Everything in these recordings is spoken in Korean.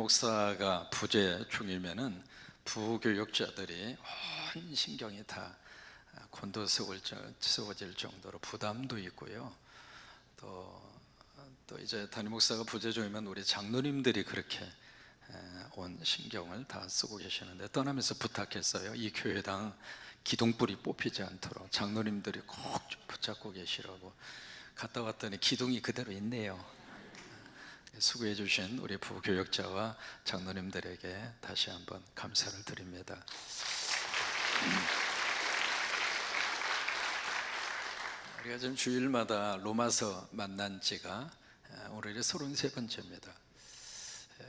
목사가 부재 중이면은 부교육자들이 온 신경이 다 곤두세워질 정도로 부담도 있고요. 또 이제 담임 목사가 부재 중이면 우리 장로님들이 그렇게 온 신경을 다 쓰고 계시는데, 떠나면서 부탁했어요. 이 교회당 기둥불이 뽑히지 않도록 장로님들이 꼭 좀 붙잡고 계시라고. 갔다 왔더니 기둥이 그대로 있네요. 수고해 주신 우리 부교역자와 장로님들에게 다시 한번 감사를 드립니다. 우리가 지금 주일마다 로마서 만난 지가 오늘이 33번째입니다.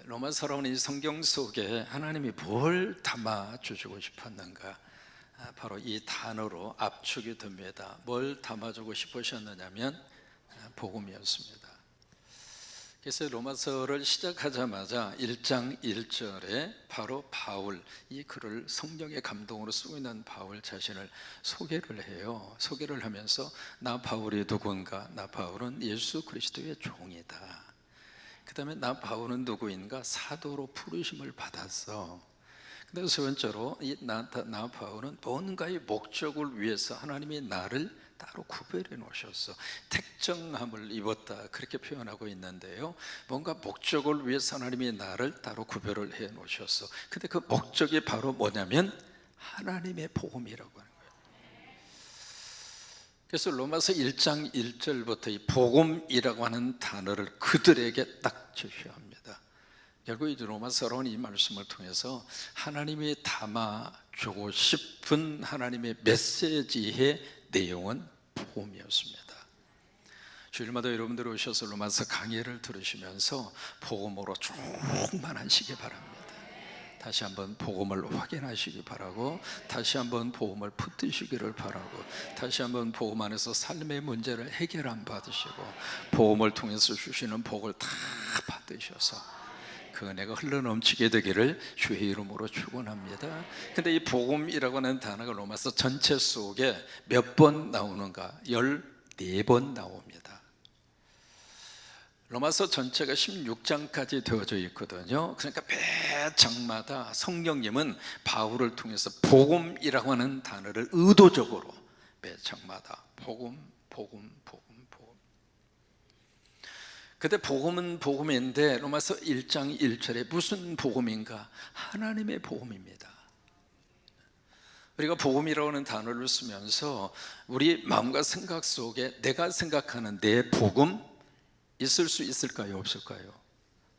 로마서라는 이 성경 속에 하나님이 뭘 담아주시고 싶었는가, 바로 이 단어로 압축이 됩니다. 뭘 담아주고 싶으셨느냐면 복음이었습니다. 그래서 로마서를 시작하자마자 1장 1절에 바로 바울, 이 글을 성령의 감동으로 쓰고 있는 바울 자신을 소개를 해요. 소개를 하면서 나 바울이 누군가? 나 바울은 예수 그리스도의 종이다. 그 다음에 나 바울은 누구인가? 사도로 부르심을 받았어. 근데 세 번째로 나 바울은 뭔가의 목적을 위해서 하나님이 나를 따로 구별해 놓으셨어. 택정함을 입었다, 그렇게 표현하고 있는데요, 뭔가 목적을 위해서 하나님이 나를 따로 구별을 해 놓으셨어. 근데 그 목적이 바로 뭐냐면 하나님의 복음이라고 하는 거예요. 그래서 로마서 1장 1절부터 이 복음이라고 하는 단어를 그들에게 딱 제시합니다. 결국 이 로마서로는 이 말씀을 통해서 하나님이 담아주고 싶은 하나님의 메시지의 내용은 복음이었습니다. 주일마다 여러분들 오셔서 로마서 강의를 들으시면서 복음으로 충만하시기 바랍니다. 다시 한번 복음을 확인하시기 바라고, 다시 한번 복음을 붙드시기를 바라고, 다시 한번 복음 안에서 삶의 문제를 해결 안 받으시고 복음을 통해서 주시는 복을 다 받으셔서 그 은혜가 흘러넘치게 되기를 주의 이름으로 축원합니다. 근데 이 복음이라고 하는 단어가 로마서 전체 속에 몇 번 나오는가? 14번 나옵니다. 로마서 전체가 16장까지 되어져 있거든요. 그러니까 매 장마다 성령님은 바울을 통해서 복음이라고 하는 단어를 의도적으로 매 장마다 복음. 근데 복음은 복음인데 로마서 1장 1절에 무슨 복음인가? 하나님의 복음입니다. 우리가 복음이라고 하는 단어를 쓰면서 우리 마음과 생각 속에 내가 생각하는 내 복음 있을 수 있을까요? 없을까요?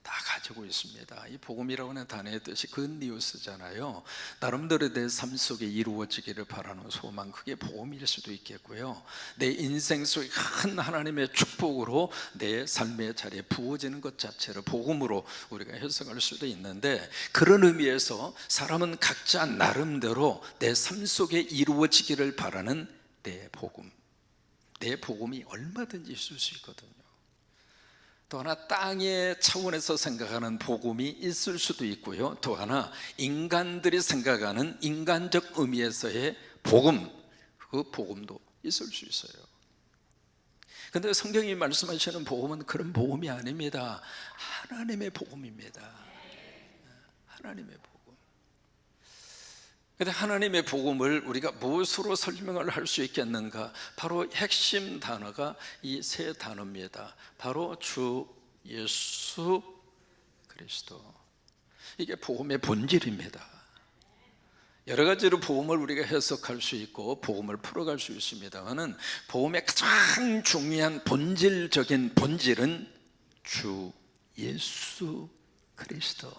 다 가지고 있습니다. 이 복음이라고 하는 단어의 뜻이 굿뉴스잖아요. 나름대로 내 삶 속에 이루어지기를 바라는 소망, 그게 복음일 수도 있겠고요. 내 인생 속에 큰 하나님의 축복으로 내 삶의 자리에 부어지는 것 자체를 복음으로 우리가 해석할 수도 있는데, 그런 의미에서 사람은 각자 나름대로 내 삶 속에 이루어지기를 바라는 내 복음이 얼마든지 있을 수 있거든요. 또 하나 땅의 차원에서 생각하는 복음이 있을 수도 있고요, 또 하나 인간들이 생각하는 인간적 의미에서의 복음, 그 복음도 있을 수 있어요. 그런데 성경이 말씀하시는 복음은 그런 복음이 아닙니다. 하나님의 복음입니다. 하나님의 복음. 그런데 하나님의 복음을 우리가 무엇으로 설명을 할 수 있겠는가? 바로 핵심 단어가 이 세 단어입니다. 바로 주 예수 그리스도. 이게 복음의 본질입니다. 여러 가지로 복음을 우리가 해석할 수 있고 복음을 풀어갈 수 있습니다만은 복음의 가장 중요한 본질적인 본질은 주 예수 그리스도.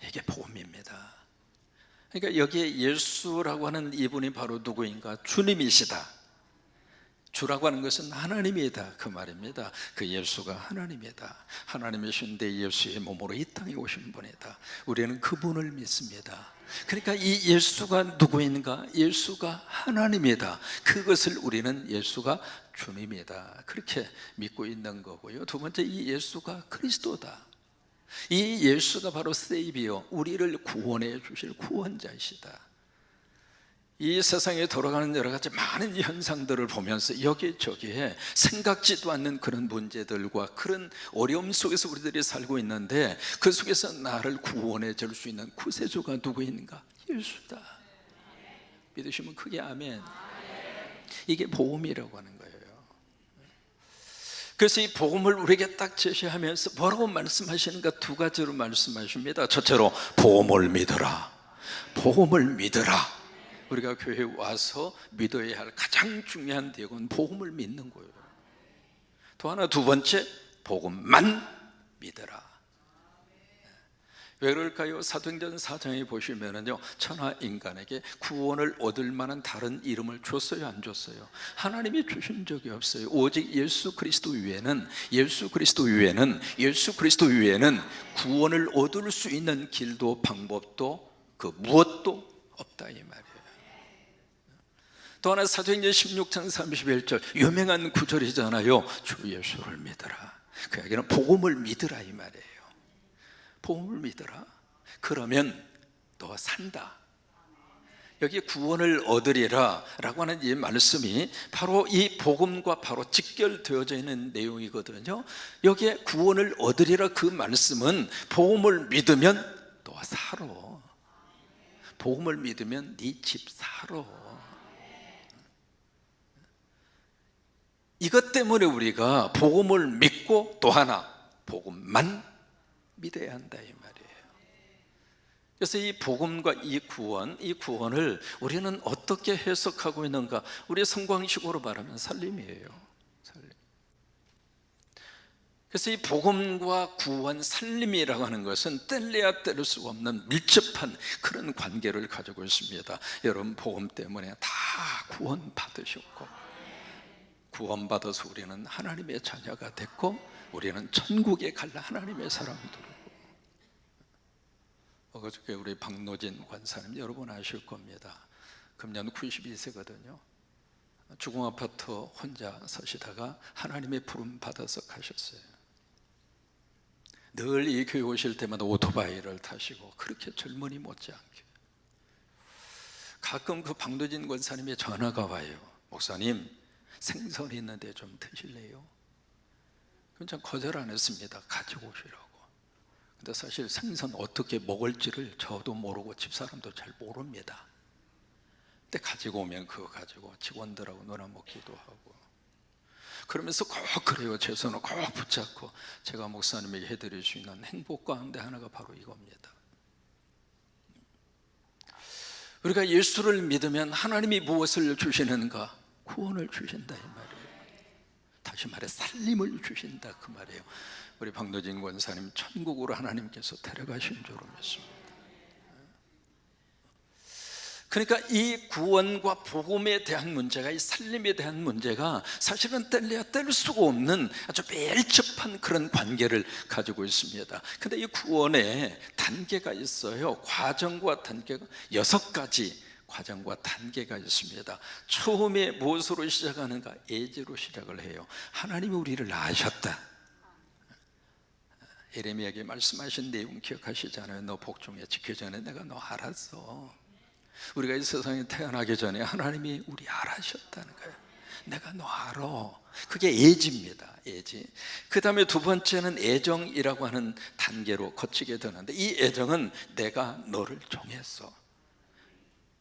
이게 복음입니다. 그러니까 여기에 예수라고 하는 이분이 바로 누구인가? 주님이시다. 주라고 하는 것은 하나님이다, 그 말입니다. 그 예수가 하나님이다. 하나님이신데 예수의 몸으로 이 땅에 오신 분이다. 우리는 그분을 믿습니다. 그러니까 이 예수가 누구인가? 예수가 하나님이다. 그것을 우리는 예수가 주님이다, 그렇게 믿고 있는 거고요. 두 번째, 이 예수가 그리스도다. 이 예수가 바로 세이비어, 우리를 구원해 주실 구원자이시다. 이 세상에 돌아가는 여러 가지 많은 현상들을 보면서 여기저기에 생각지도 않는 그런 문제들과 그런 어려움 속에서 우리들이 살고 있는데, 그 속에서 나를 구원해 줄 수 있는 구세주가 누구인가? 예수다. 믿으시면 크게 아멘. 이게 복음이라고 하는 거예요. 그래서 이 복음을 우리에게 딱 제시하면서 뭐라고 말씀하시는가? 두 가지로 말씀하십니다. 첫째로 복음을 믿어라. 복음을 믿어라. 우리가 교회에 와서 믿어야 할 가장 중요한 내용은 복음을 믿는 거예요. 또 하나, 두 번째, 복음만 믿어라. 왜 그럴까요? 사도행전 4장에 보시면은요, 천하 인간에게 구원을 얻을 만한 다른 이름을 줬어요, 안 줬어요? 하나님이 주신 적이 없어요. 오직 예수 그리스도 외에는 구원을 얻을 수 있는 길도 방법도 그 무엇도 없다, 이 말이에요. 또 하나, 사도행전 16장 31절 유명한 구절이잖아요. 주 예수를 믿어라. 그 얘기는 복음을 믿으라, 이 말이에요. 복음을 믿어라. 그러면 너 산다. 여기 구원을 얻으리라 라고 하는 이 말씀이 바로 이 복음과 바로 직결되어져 있는 내용이거든요. 여기에 구원을 얻으리라, 그 말씀은 복음을 믿으면 너 살아. 복음을 믿으면 네 집 살아. 이것 때문에 우리가 복음을 믿고 또 하나, 복음만 믿어야 한다, 이 말이에요. 그래서 이 복음과 이 구원을 우리는 어떻게 해석하고 있는가? 우리 성광식으로 말하면 살림이에요. 살림. 그래서 이 복음과 구원, 살림이라고 하는 것은 뗄래야 뗄 수가 없는 밀접한 그런 관계를 가지고 있습니다. 여러분, 복음 때문에 다 구원 받으셨고, 구원받아서 우리는 하나님의 자녀가 됐고, 우리는 천국에 갈 하나님의 사람들이고. 어저께 우리 박노진 권사님 여러분 아실 겁니다. 금년 92세거든요. 주공아파트 혼자 서시다가 하나님의 부름 받아서 가셨어요. 늘 이 교회 오실 때마다 오토바이를 타시고 그렇게 젊은이 못지않게. 가끔 그 박노진 권사님의 전화가 와요. 목사님, 생선이 있는데 좀 드실래요? 그럼 전 거절 안 했습니다. 가지고 오시라고. 근데 사실 생선 어떻게 먹을지를 저도 모르고 집사람도 잘 모릅니다. 근데 가지고 오면 그거 가지고 직원들하고 놀아먹기도 하고, 그러면서 꼭 그래요. 제 손을 꼭 붙잡고 제가 목사님에게 해드릴 수 있는 행복 가운데 하나가 바로 이겁니다. 우리가 예수를 믿으면 하나님이 무엇을 주시는가? 구원을 주신다, 이 말이에요. 다시 말해 살림을 주신다, 그 말이에요. 우리 박노진 권사님 천국으로 하나님께서 데려가신 줄로 믿습니다. 그러니까 이 구원과 복음에 대한 문제가, 이 살림에 대한 문제가 사실은 뗄래야 뗄 수가 없는 아주 밀접한 그런 관계를 가지고 있습니다. 그런데 이 구원에 단계가 있어요. 과정과 단계가 6가지 과정과 단계가 있습니다. 처음에 무엇으로 시작하는가? 예지로 시작을 해요. 하나님이 우리를 낳으셨다. 예레미야에게 말씀하신 내용 기억하시잖아요. 너 복종해 지키기 전에 내가 너 알았어. 우리가 이 세상에 태어나기 전에 하나님이 우리 알아셨다는 거예요. 내가 너 알아. 그게 예지입니다. 예지. 그 다음에 두 번째는 애정이라고 하는 단계로 거치게 되는데, 이 애정은 내가 너를 정했어.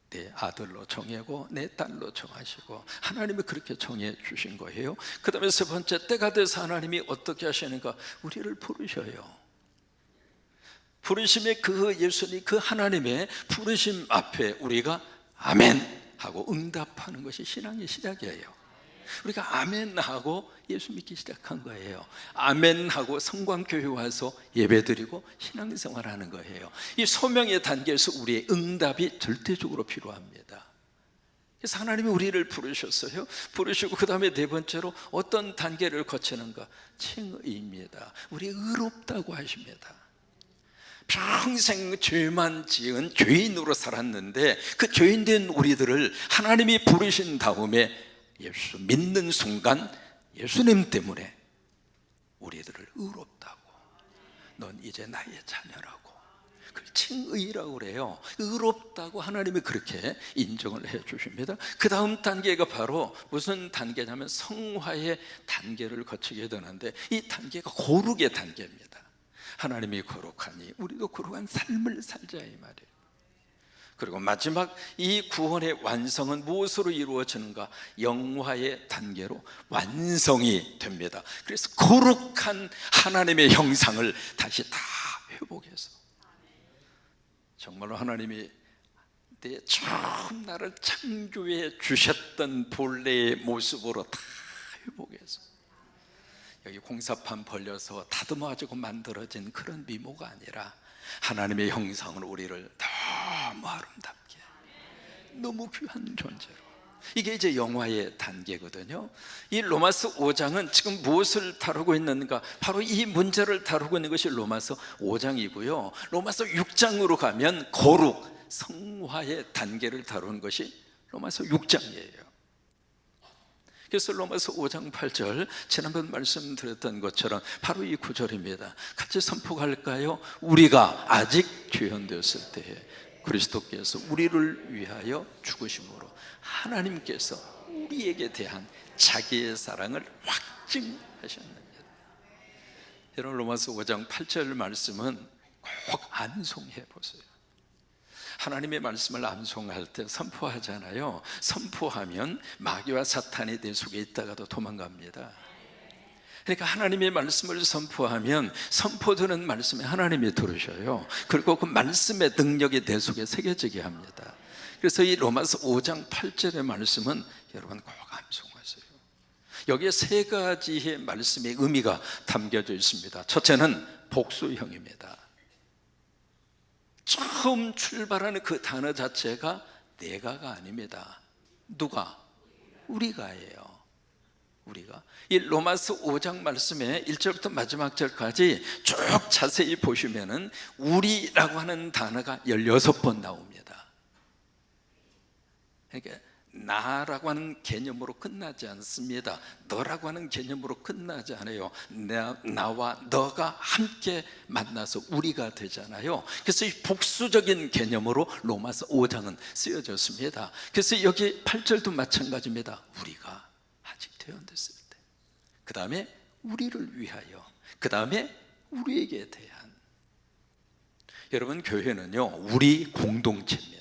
내 아들로 정하고 내 딸로 정하시고 하나님이 그렇게 정해 주신 거예요. 그 다음에 세 번째, 때가 돼서 하나님이 어떻게 하시는가? 우리를 부르셔요. 부르심의 그 예수님, 그 하나님의 부르심 앞에 우리가 아멘 하고 응답하는 것이 신앙의 시작이에요. 우리가 아멘 하고 예수 믿기 시작한 거예요. 아멘 하고 성광교회 와서 예배드리고 신앙생활하는 거예요. 이 소명의 단계에서 우리의 응답이 절대적으로 필요합니다. 그래서 하나님이 우리를 부르셨어요. 부르시고 그 다음에 네 번째로 어떤 단계를 거치는가? 칭의입니다. 우리 의롭다고 하십니다. 평생 죄만 지은 죄인으로 살았는데 그 죄인된 우리들을 하나님이 부르신 다음에 예수 믿는 순간 예수님 때문에 우리들을 의롭다고, 넌 이제 나의 자녀라고, 그걸 칭의라고 그래요. 의롭다고 하나님이 그렇게 인정을 해 주십니다. 그 다음 단계가 바로 무슨 단계냐면 성화의 단계를 거치게 되는데, 이 단계가 거룩의 단계입니다. 하나님이 거룩하니 우리도 거룩한 삶을 살자, 이 말이에요. 그리고 마지막 이 구원의 완성은 무엇으로 이루어지는가? 영화의 단계로 완성이 됩니다. 그래서 거룩한 하나님의 형상을 다시 다 회복해서, 정말로 하나님이 내 처음 나를 창조해 주셨던 본래의 모습으로 다 회복해서, 여기 공사판 벌려서 다듬어가지고 만들어진 그런 미모가 아니라 하나님의 형상으로 우리를 너무 아름답게, 너무 귀한 존재로, 이게 이제 영화의 단계거든요. 이 로마서 5장은 지금 무엇을 다루고 있는가? 바로 이 문제를 다루고 있는 것이 로마서 5장이고요 로마서 6장으로 가면 거룩, 성화의 단계를 다루는 것이 로마서 6장이에요 그래서 로마서 5장 8절, 지난번 말씀드렸던 것처럼 바로 이 구절입니다. 같이 선포할까요? 우리가 아직 죄현되었을 때에 그리스도께서 우리를 위하여 죽으심으로 하나님께서 우리에게 대한 자기의 사랑을 확증하셨느니라. 여러분, 로마서 5장 8절 말씀은 꼭 암송해 보세요. 하나님의 말씀을 암송할 때 선포하잖아요. 선포하면 마귀와 사탄이 내 속에 있다가도 도망갑니다. 그러니까 하나님의 말씀을 선포하면 선포되는 말씀에 하나님이 들으셔요. 그리고 그 말씀의 능력이 내 속에 새겨지게 합니다. 그래서 이 로마서 5장 8절의 말씀은 여러분 꼭 암송하세요. 여기에 세 가지의 말씀의 의미가 담겨져 있습니다. 첫째는 복수형입니다. 처음 출발하는 그 단어 자체가 내가가 아닙니다. 누가? 우리가예요. 우리가. 이 로마서 5장 말씀에 1절부터 마지막 절까지 쭉 자세히 보시면은 우리라고 하는 단어가 16번 나옵니다. 그러니까 나라고 하는 개념으로 끝나지 않습니다. 너라고 하는 개념으로 끝나지 않아요. 나와 너가 함께 만나서 우리가 되잖아요. 그래서 이 복수적인 개념으로 로마서 5장은 쓰여졌습니다. 그래서 여기 8절도 마찬가지입니다. 우리가 아직 태어났을 때, 그 다음에 우리를 위하여, 그 다음에 우리에게 대한. 여러분, 교회는요 우리 공동체입니다.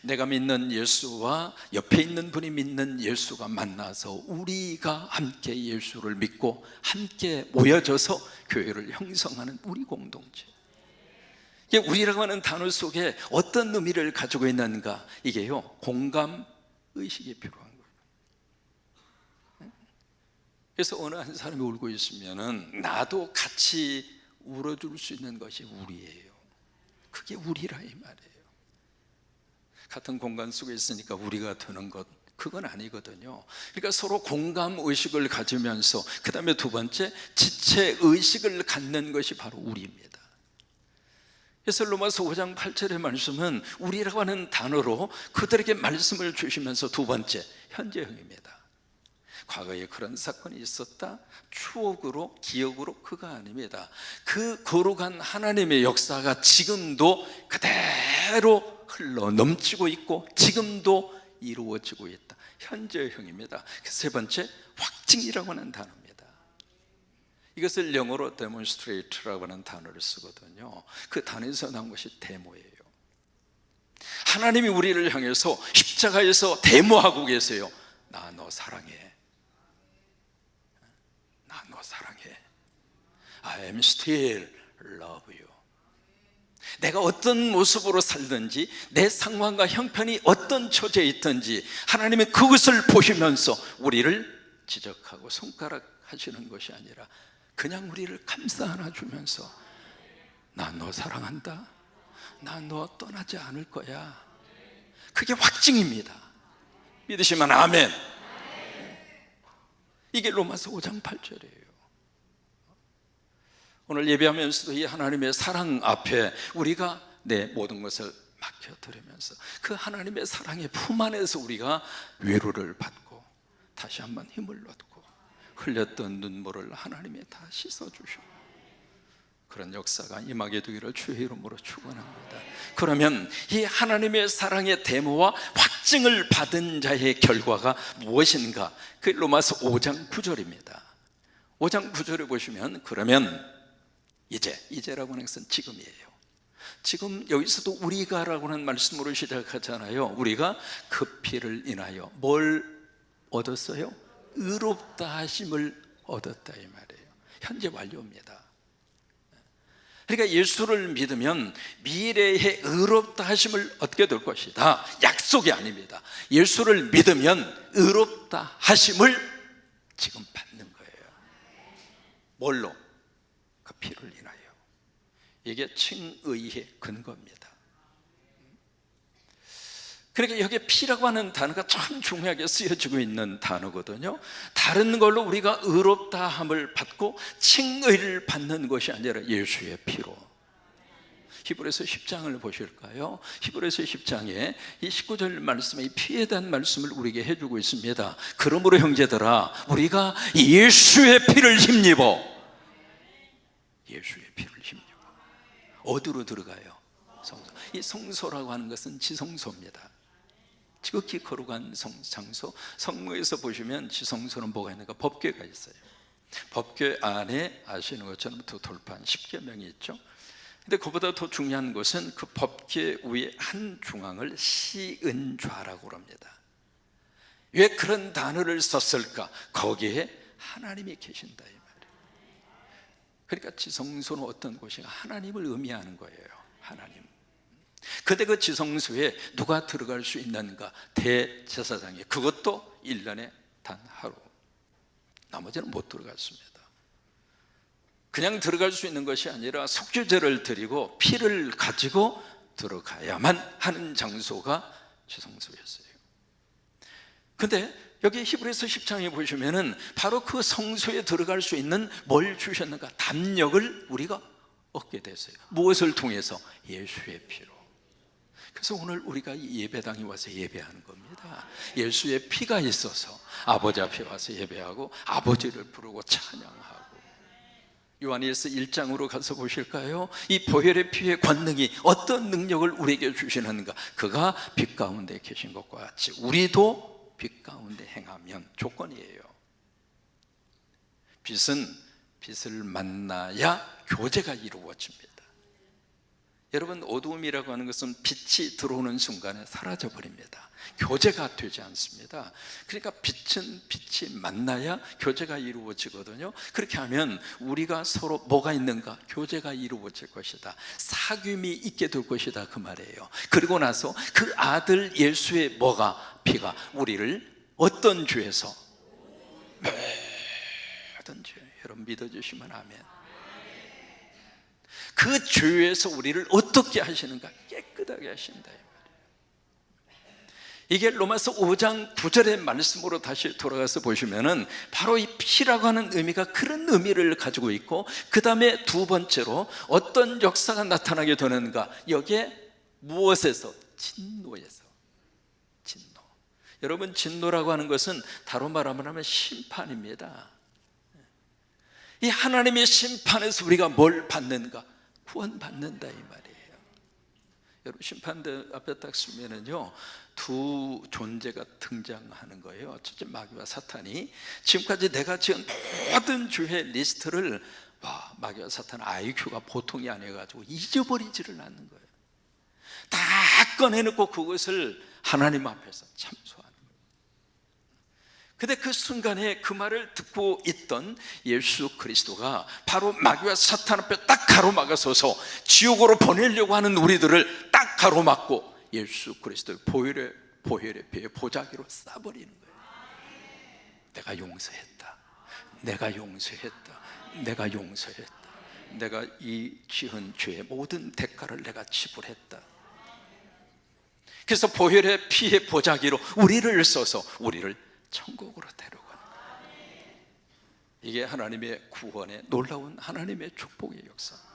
내가 믿는 예수와 옆에 있는 분이 믿는 예수가 만나서 우리가 함께 예수를 믿고 함께 모여져서 교회를 형성하는 우리 공동체. 이게 우리라고 하는 단어 속에 어떤 의미를 가지고 있는가? 이게요 공감 의식이 필요한 거예요. 그래서 어느 한 사람이 울고 있으면은 나도 같이 울어줄 수 있는 것이 우리예요. 그게 우리라 이 말이에요. 같은 공간 속에 있으니까 우리가 되는 것, 그건 아니거든요. 그러니까 서로 공감 의식을 가지면서, 그 다음에 두 번째 지체 의식을 갖는 것이 바로 우리입니다. 그래서 로마서 5장 8절의 말씀은 우리라고 하는 단어로 그들에게 말씀을 주시면서 두 번째 현재형입니다. 과거에 그런 사건이 있었다, 추억으로, 기억으로, 그가 아닙니다. 그 거룩한 하나님의 역사가 지금도 그대로 흘러 넘치고 있고 지금도 이루어지고 있다. 현재형입니다. 세 번째 확증이라고 하는 단어입니다. 이것을 영어로 demonstrate라고 하는 단어를 쓰거든요. 그 단어에서 나온 것이 데모예요. 하나님이 우리를 향해서 십자가에서 데모하고 계세요. 나 너 사랑해. 나 너 사랑해. I am still love you. 내가 어떤 모습으로 살든지, 내 상황과 형편이 어떤 처지에 있든지 하나님은 그것을 보시면서 우리를 지적하고 손가락 하시는 것이 아니라 그냥 우리를 감싸 안아주면서 나 너 사랑한다, 나 너 떠나지 않을 거야. 그게 확증입니다. 믿으시면 아멘. 이게 로마서 5장 8절이에요 오늘 예배하면서도 이 하나님의 사랑 앞에 우리가 내 모든 것을 맡겨드리면서 그 하나님의 사랑의 품 안에서 우리가 위로를 받고 다시 한번 힘을 얻고 흘렸던 눈물을 하나님이 다 씻어주시고, 그런 역사가 임하게 되기를 주의 이름으로 축원합니다. 그러면 이 하나님의 사랑의 데모와 확증을 받은 자의 결과가 무엇인가? 그 로마서 5장 9절입니다 5장 9절에 보시면, 그러면 이제라고 하는 것은 지금이에요. 지금 여기서도 우리가라고 하는 말씀으로 시작하잖아요. 우리가 그 피를 인하여 뭘 얻었어요? 의롭다 하심을 얻었다, 이 말이에요. 현재 완료입니다. 그러니까 예수를 믿으면 미래에 의롭다 하심을 얻게 될 것이다, 약속이 아닙니다. 예수를 믿으면 의롭다 하심을 지금 받는 거예요. 뭘로? 그 피를 인하여. 이게 칭의의 근거입니다. 그러니까 여기에 피라고 하는 단어가 참 중요하게 쓰여지고 있는 단어거든요. 다른 걸로 우리가 의롭다 함을 받고 칭의를 받는 것이 아니라 예수의 피로. 히브리서 10장을 보실까요? 히브리서 10장에 이 19절 말씀에 이 피에 대한 말씀을 우리에게 해주고 있습니다. 그러므로 형제들아, 우리가 예수의 피를 힘입어. 예수의 피를 힘입어. 어디로 들어가요? 성소. 이 성소라고 하는 것은 지성소입니다. 지극히 거룩한 장소. 성모에서 보시면 지성소는 뭐가 있는가? 법궤가 있어요. 법궤 안에 아시는 것처럼 두 돌판 10계명이 있죠. 근데 그보다 더 중요한 것은 그 법궤 위에 한 중앙을 시은좌라고 합니다. 왜 그런 단어를 썼을까? 거기에 하나님이 계신다, 이 말이에요. 그러니까 지성소는 어떤 곳인가? 하나님을 의미하는 거예요. 하나님. 근데 그 지성소에 누가 들어갈 수 있는가? 대제사장이. 그것도 1년에 단 하루. 나머지는 못 들어갔습니다. 그냥 들어갈 수 있는 것이 아니라 속죄제를 드리고 피를 가지고 들어가야만 하는 장소가 지성소였어요. 근데 여기 히브리서 10장에 보시면은 바로 그 성소에 들어갈 수 있는 뭘 주셨는가? 담력을 우리가 얻게 됐어요. 무엇을 통해서? 예수의 피로. 그래서 오늘 우리가 이 예배당에 와서 예배하는 겁니다. 예수의 피가 있어서 아버지 앞에 와서 예배하고 아버지를 부르고 찬양하고. 요한일서 1장으로 가서 보실까요? 이 보혈의 피의 권능이 어떤 능력을 우리에게 주시는가? 그가 빛 가운데 계신 것과 같이 우리도 빛 가운데 행하면, 조건이에요. 빛을 만나야 교제가 이루어집니다. 여러분, 어두움이라고 하는 것은 빛이 들어오는 순간에 사라져 버립니다. 교제가 되지 않습니다. 그러니까 빛이 만나야 교제가 이루어지거든요. 그렇게 하면 우리가 서로 뭐가 있는가? 교제가 이루어질 것이다. 사귐이 있게 될 것이다, 그 말이에요. 그리고 나서 그 아들 예수의 뭐가? 피가 우리를 어떤 죄에서? 모든 죄. 여러분 믿어주시면 아멘. 그 죄에서 우리를 어떻게 하시는가? 깨끗하게 하신다. 이게 로마서 5장 9절의 말씀으로 다시 돌아가서 보시면은 바로 이 피라고 하는 의미가 그런 의미를 가지고 있고, 그 다음에 두 번째로 어떤 역사가 나타나게 되는가? 여기에 무엇에서? 진노에서. 진노. 여러분, 진노라고 하는 것은 다로 말하면 심판입니다. 이 하나님의 심판에서 우리가 뭘 받는가? 구원받는다, 이 말이에요. 여러분, 심판대 앞에 딱 쓰면은요, 두 존재가 등장하는 거예요. 첫째, 마귀와 사탄이. 지금까지 내가 지은 모든 죄의 리스트를 마귀와 사탄은 IQ가 보통이 아니어가지고 잊어버리지를 않는 거예요. 다 꺼내놓고 그것을 하나님 앞에서 참소하는 거예요. 근데 그 순간에 그 말을 듣고 있던 예수 그리스도가 바로 마귀와 사탄 앞에 딱 가로막아서서 지옥으로 보내려고 하는 우리들을 딱 가로막고 예수 그리스도의 보혈의 피에 보자기로 쏴버리는 거예요. 내가 용서했다. 내가 용서했다. 내가 용서했다. 내가 이 지은 죄의 모든 대가를 내가 지불했다. 그래서 보혈의 피의 보자기로 우리를 써서 우리를 천국으로 데려가는 거예요. 이게 하나님의 구원의 놀라운 하나님의 축복의 역사입니다.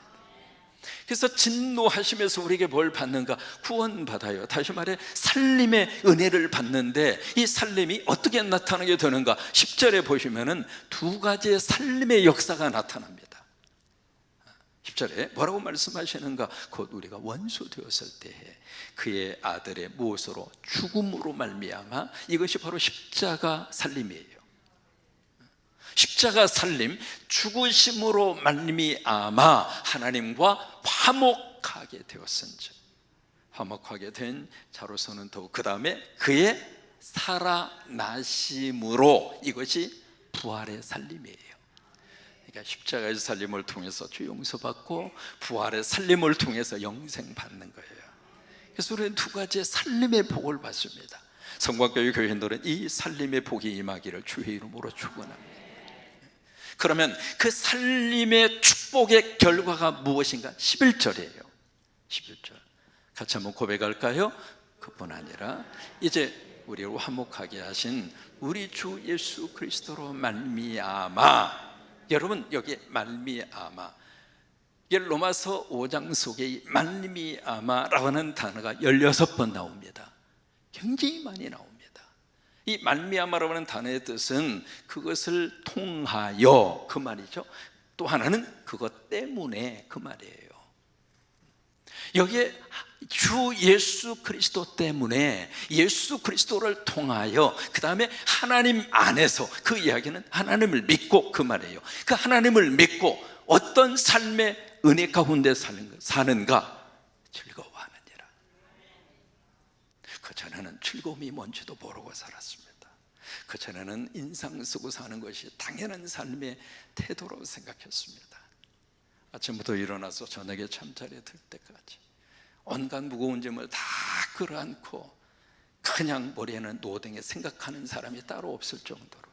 그래서 진노하시면서 우리에게 뭘 받는가? 구원받아요. 다시 말해 살림의 은혜를 받는데, 이 살림이 어떻게 나타나게 되는가? 10절에 보시면은 두 가지의 살림의 역사가 나타납니다. 10절에 뭐라고 말씀하시는가? 곧 우리가 원수 되었을 때에 그의 아들의 무엇으로? 죽음으로 말미암아. 이것이 바로 십자가 살림이에요. 십자가 살림, 죽으심으로 말미암아 하나님과 화목하게 되었은즉, 화목하게 된 자로서는 더욱 그 다음에 그의 살아나심으로, 이것이 부활의 살림이에요. 그러니까 십자가의 살림을 통해서 주 용서받고 부활의 살림을 통해서 영생 받는 거예요. 그래서 우리는 두 가지의 살림의 복을 받습니다. 성곽교회 교인들은 이 살림의 복이 임하기를 주의 이름으로 축원합니다. 그러면 그 살림의 축복의 결과가 무엇인가? 11절이에요 11절 같이 한번 고백할까요? 그뿐 아니라 이제 우리를 화목하게 하신 우리 주 예수 그리스도로 말미암아. 여러분, 여기 말미암아, 이게 로마서 5장 속에 이 말미암아라고 하는 단어가 16번 나옵니다. 굉장히 많이 나옵니다. 이 말미암아라고 하는 단어의 뜻은 그것을 통하여, 그 말이죠. 또 하나는 그것 때문에, 그 말이에요. 여기에 주 예수 그리스도 때문에, 예수 그리스도를 통하여, 그 다음에 하나님 안에서, 그 이야기는 하나님을 믿고, 그 말이에요. 그 하나님을 믿고 어떤 삶의 은혜 가운데 사는가? 즐거워하느니라. 그전에는 즐거움이 뭔지도 모르고 살았습니다. 그전에는 인상 쓰고 사는 것이 당연한 삶의 태도로 생각했습니다. 아침부터 일어나서 저녁에 잠자리에 들 때까지 온갖 무거운 짐을 다 끌어안고 그냥 머리에는 노댕에 생각하는 사람이 따로 없을 정도로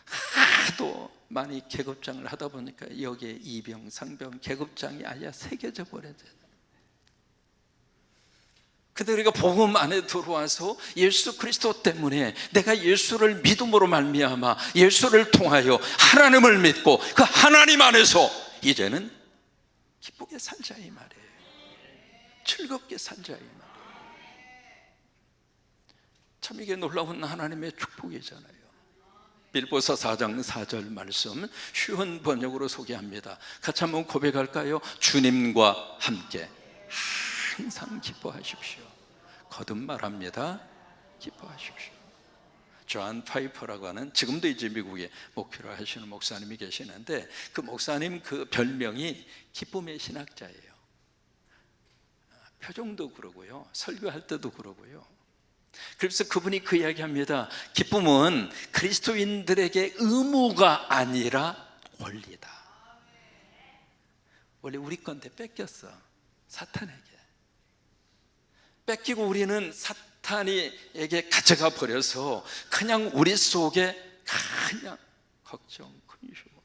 하도 많이 계급장을 하다 보니까 여기에 이병, 상병, 계급장이 아예 새겨져 버려져요. 근데 우리가 복음 안에 들어와서 예수 그리스도 때문에, 내가 예수를 믿음으로 말미암아 예수를 통하여 하나님을 믿고 그 하나님 안에서 이제는 기쁘게 살자 이 말이에요. 즐겁게 살자 이 말이에요. 참 이게 놀라운 하나님의 축복이잖아요. 빌보서 4장 4절 말씀 쉬운 번역으로 소개합니다. 같이 한번 고백할까요? 주님과 함께 항상 기뻐하십시오. 거듭말합니다. 기뻐하십시오. 존 파이퍼라고 하는, 지금도 이제 미국에 목회를 하시는 목사님이 계시는데, 그 목사님 그 별명이 기쁨의 신학자예요. 표정도 그러고요, 설교할 때도 그러고요. 그래서 그분이 그 이야기합니다. 기쁨은 그리스도인들에게 의무가 아니라 권리다. 원래 우리 건데 뺏겼어, 사탄에게. 뺏기고 우리는 사탄에게 가져가 버려서 그냥 우리 속에 그냥 걱정, 근심으로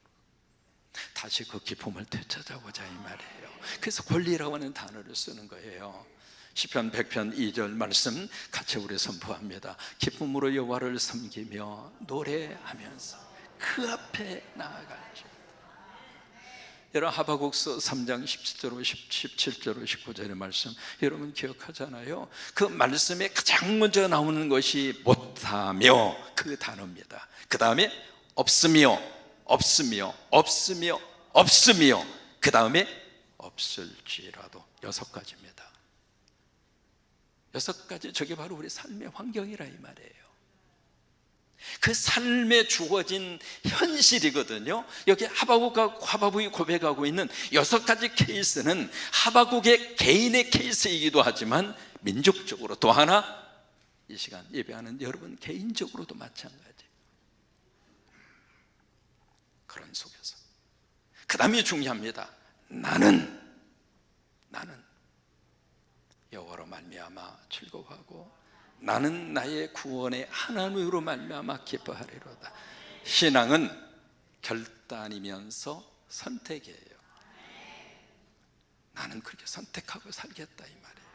다시 그 기쁨을 되찾아보자 이 말이에요. 그래서 권리라고 하는 단어를 쓰는 거예요. 시편 100편 2절 말씀 같이 우리 선포합니다. 기쁨으로 여호와를 섬기며 노래하면서 그 앞에 나아갈지. 여러분, 하박국서 3장 17절, 17절, 19절의 말씀 여러분 기억하잖아요. 그 말씀에 가장 먼저 나오는 것이 못하며, 그 단어입니다. 그 다음에 없으며, 없으며, 없으며, 없으며, 그 다음에 없을지라도, 6가지입니다. 6가지, 저게 바로 우리 삶의 환경이라 이 말이에요. 그 삶에 주어진 현실이거든요. 여기 하박국이 고백하고 있는 6가지 케이스는 하박국의 개인의 케이스이기도 하지만 민족적으로, 또 하나 이 시간 예배하는 여러분 개인적으로도 마찬가지. 그런 속에서 그 다음이 중요합니다. 나는 여호와로 말미암아 즐거워하고 나는 나의 구원의 하나님으로 말미암아 기뻐하리로다. 신앙은 결단이면서 선택이에요. 나는 그렇게 선택하고 살겠다 이 말이에요.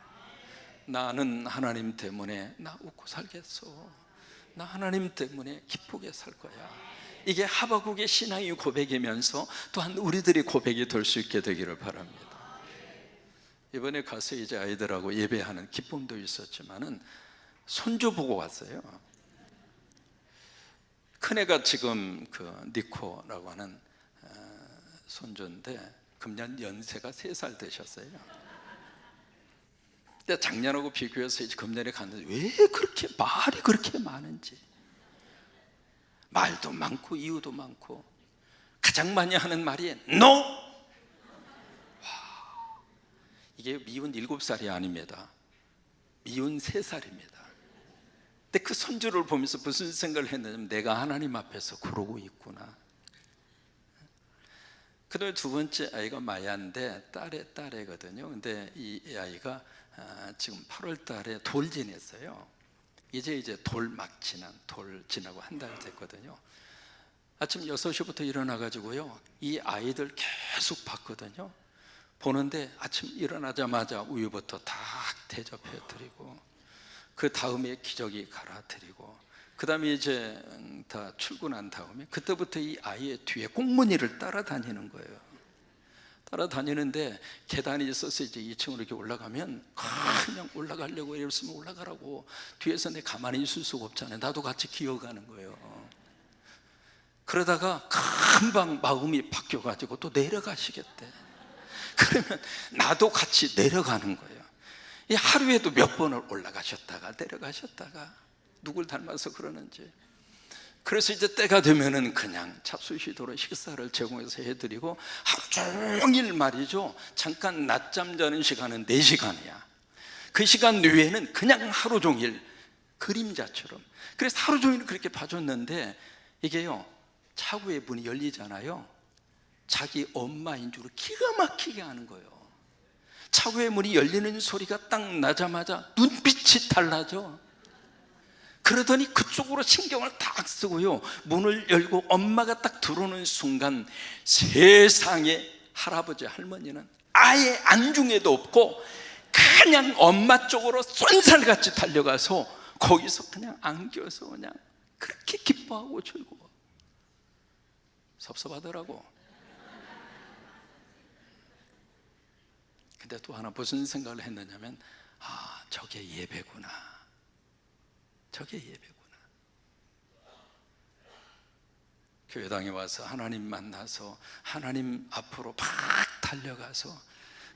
나는 하나님 때문에 나 웃고 살겠어. 나 하나님 때문에 기쁘게 살 거야. 이게 하박국의 신앙의 고백이면서 또한 우리들의 고백이 될 수 있게 되기를 바랍니다. 이번에 가서 이제 아이들하고 예배하는 기쁨도 있었지만은 손주 보고 왔어요. 큰애가 지금 그 니코라고 하는 손주인데 금년 연세가 3살 되셨어요. 근데 작년하고 비교해서 이제 금년에 갔는데 왜 그렇게 말이 그렇게 많은지, 말도 많고 이유도 많고 가장 많이 하는 말이 NO! 이게 미운 7살이 아닙니다. 미운 3살입니다. 근데 그 손주를 보면서 무슨 생각을 했냐면 내가 하나님 앞에서 그러고 있구나. 그다음에 두 번째 아이가 마야인데 딸애거든요. 근데 이 아이가 지금 8월 달에 돌 지냈어요. 이제 돌 지나고 한 달 됐거든요. 아침 6시부터 일어나가지고요, 이 아이들 계속 봤거든요. 보는데 아침 일어나자마자 우유부터 다 대접해 드리고, 그 다음에 기저귀 갈아 드리고, 그 다음에 이제 다 출근한 다음에 그때부터 이 아이의 뒤에 꽁무니를 따라다니는 거예요. 따라다니는데 계단이 있어서 이제 2층으로 이렇게 올라가면 그냥 올라가려고 이랬으면 올라가라고, 뒤에서 내 가만히 있을 수가 없잖아요. 나도 같이 기어가는 거예요. 그러다가 금방 마음이 바뀌어가지고 또 내려가시겠대. 그러면 나도 같이 내려가는 거예요. 이 하루에도 몇 번을 올라가셨다가 내려가셨다가, 누굴 닮아서 그러는지. 그래서 이제 때가 되면은 그냥 잡수시도록 식사를 제공해서 해드리고, 하루 종일 말이죠, 잠깐 낮잠 자는 시간은 4시간이야 그 시간 외에는 그냥 하루 종일 그림자처럼. 그래서 하루 종일 그렇게 봐줬는데, 이게요, 차구의 문이 열리잖아요, 자기 엄마인 줄 기가 막히게 하는 거예요. 차구의 문이 열리는 소리가 딱 나자마자 눈빛이 달라져. 그러더니 그쪽으로 신경을 딱 쓰고요, 문을 열고 엄마가 딱 들어오는 순간 세상에 할아버지 할머니는 아예 안중에도 없고 그냥 엄마 쪽으로 쏜살같이 달려가서 거기서 그냥 안겨서 그냥 그렇게 기뻐하고 즐거워. 섭섭하더라고. 근데 또 하나 무슨 생각을 했느냐면, 저게 예배구나. 저게 예배구나. 교회당에 와서 하나님 만나서 하나님 앞으로 막 달려가서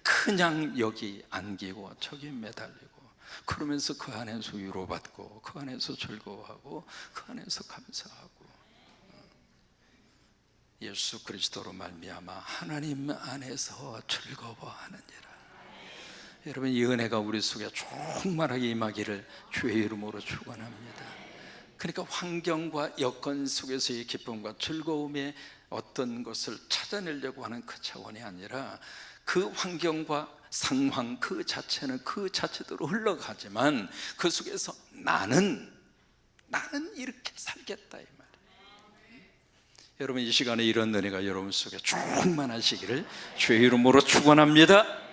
그냥 여기 안기고 저기 매달리고, 그러면서 그 안에서 위로받고 그 안에서 즐거워하고 그 안에서 감사하고, 예수 그리스도로 말미암아 하나님 안에서 즐거워하느니라. 여러분, 이 은혜가 우리 속에 충만하게 임하기를 주의 이름으로 축원합니다. 그러니까 환경과 여건 속에서의 기쁨과 즐거움의 어떤 것을 찾아내려고 하는 그 차원이 아니라, 그 환경과 상황 그 자체는 그 자체대로 흘러가지만 그 속에서 나는 이렇게 살겠다, 이 말이에요. 여러분, 이 시간에 이런 은혜가 여러분 속에 충만하시기를 주의 이름으로 축원합니다.